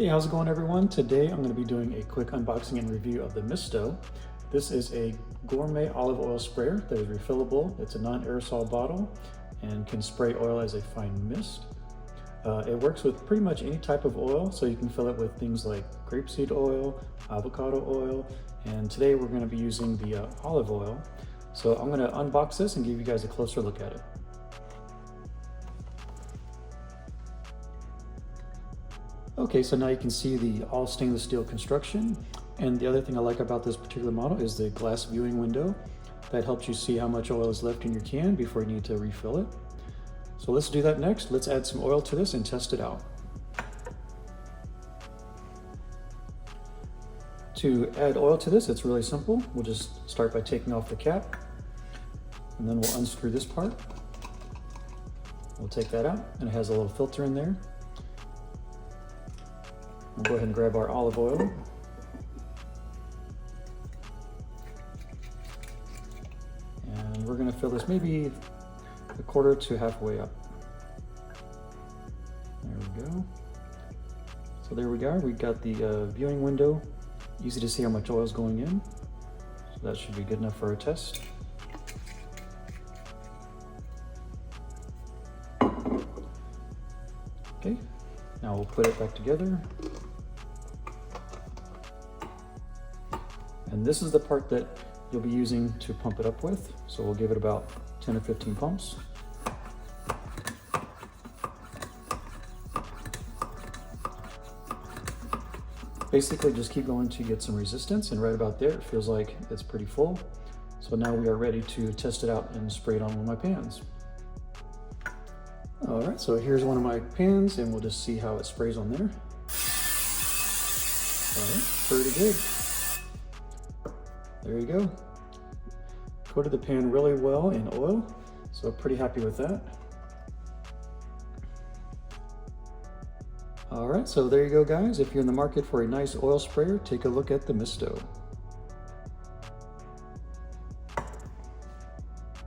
Hey, how's it going everyone? Today I'm going to be doing a quick unboxing and review of the Misto. This is a gourmet olive oil sprayer that is refillable. It's a non-aerosol bottle and can spray oil as a fine mist. It works with pretty much any type of oil, so you can fill it with things like grapeseed oil, avocado oil, and today we're going to be using the olive oil. So I'm going to unbox this and give you guys a closer look at it. Okay, so now you can see the all stainless steel construction. And the other thing I like about this particular model is the glass viewing window that helps you see how much oil is left in your can before you need to refill it. So let's do that next. Let's add some oil to this and test it out. To add oil to this, it's really simple. We'll just start by taking off the cap, and then we'll unscrew this part. We'll take that out, and it has a little filter in there. We'll go ahead and grab our olive oil. And we're gonna fill this maybe a quarter to halfway up. There we go. So there we go. We got the viewing window. Easy to see how much oil is going in. So that should be good enough for our test. Okay, now we'll put it back together. And this is the part that you'll be using to pump it up with. So we'll give it about 10 or 15 pumps. Basically just keep going to get some resistance, and right about there it feels like it's pretty full. So now we are ready to test it out and spray it on one of my pans. All right, so here's one of my pans and we'll just see how it sprays on there. All right, pretty good. There you go. Coated the pan really well in oil, so pretty happy with that. All right, so there you go guys. If you're in the market for a nice oil sprayer, take a look at the Misto.